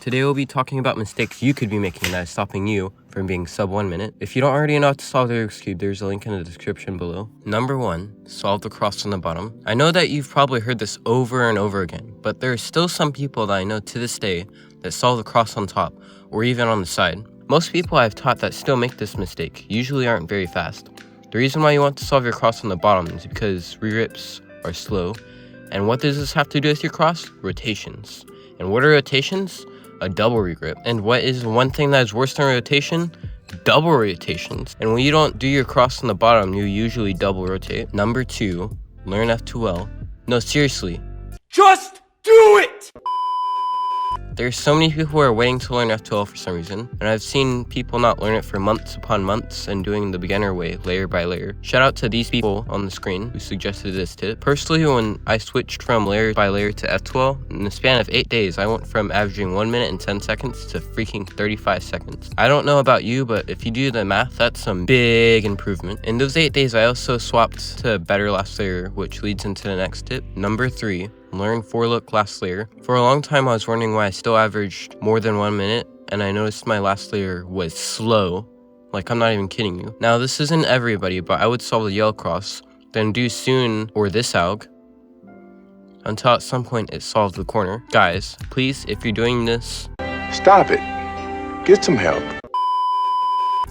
Today we'll be talking about mistakes you could be making that is stopping you from being sub 1 minute. If you don't already know how to solve the Rubik's Cube, there's a link in the description below. Number 1, solve the cross on the bottom. I know that you've probably heard this over and over again, but there are still some people that I know to this day that solve the cross on top or even on the side. Most people I've taught that still make this mistake usually aren't very fast. The reason why you want to solve your cross on the bottom is because re-rips are slow. And what does this have to do with your cross? Rotations. And what are rotations? A double re-grip. And what is one thing that is worse than rotation? Double rotations. And when you don't do your cross on the bottom, you usually double rotate. Number 2, learn F2L. No, seriously. Just do it! There's so many people who are waiting to learn F2L for some reason, and I've seen people not learn it for months upon months and doing the beginner way, layer by layer. Shout out to these people on the screen who suggested this tip. Personally, when I switched from layer by layer to F2L, in the span of 8 days, I went from averaging 1 minute and 10 seconds to freaking 35 seconds. I don't know about you, but if you do the math, that's some big improvement. In those 8 days, I also swapped to better last layer, which leads into the next tip. Number 3. Learn 4-look last layer. For a long time I was wondering why I still averaged more than 1 minute, and I noticed my last layer was slow. Like, I'm not even kidding you. Now this isn't everybody, but I would solve the yellow cross, then do soon or this alg, until at some point it solved the corner. Guys, please, if you're doing this, stop it. Get some help.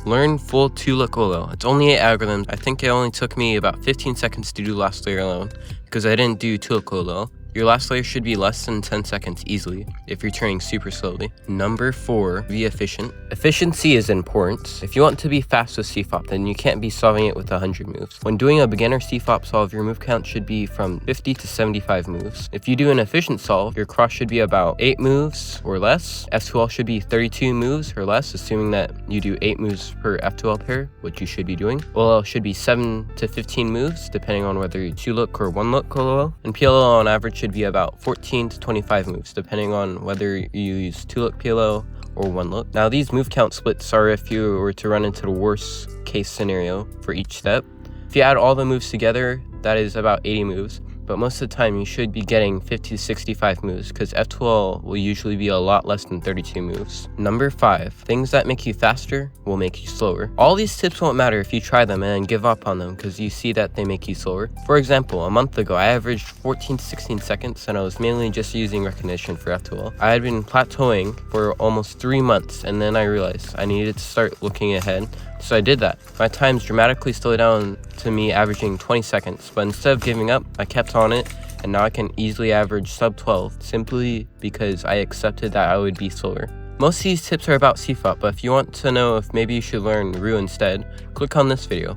Learn full 2 Locolo. It's only 8 algorithms. I think it only took me about 15 seconds to do last layer alone, because I didn't do 2 Locolo. Your last layer should be less than 10 seconds easily if you're turning super slowly. Number 4, be efficient. Efficiency is important. If you want to be fast with CFOP, then you can't be solving it with 100 moves. When doing a beginner CFOP solve, your move count should be from 50 to 75 moves. If you do an efficient solve, your cross should be about 8 moves or less. F2L should be 32 moves or less, assuming that you do 8 moves per F2L pair, which you should be doing. OLL should be 7 to 15 moves, depending on whether you 2-look or 1-look OLL. And PLL on average should be about 14 to 25 moves, depending on whether you use 2-look PLO or 1-look. Now these move count splits are if you were to run into the worst case scenario for each step. If you add all the moves together, that is about 80 moves. But most of the time you should be getting 50 to 65 moves, because F2L will usually be a lot less than 32 moves. Number 5, things that make you faster will make you slower. All these tips won't matter if you try them and then give up on them because you see that they make you slower. For example, a month ago I averaged 14 to 16 seconds and I was mainly just using recognition for F2L. I had been plateauing for almost 3 months, and then I realized I needed to start looking ahead. So I did that. My times dramatically slowed down to me averaging 20 seconds, but instead of giving up, I kept on it, and now I can easily average sub 12 simply because I accepted that I would be slower. Most of these tips are about CFOP, but if you want to know if maybe you should learn Ru instead, click on this video.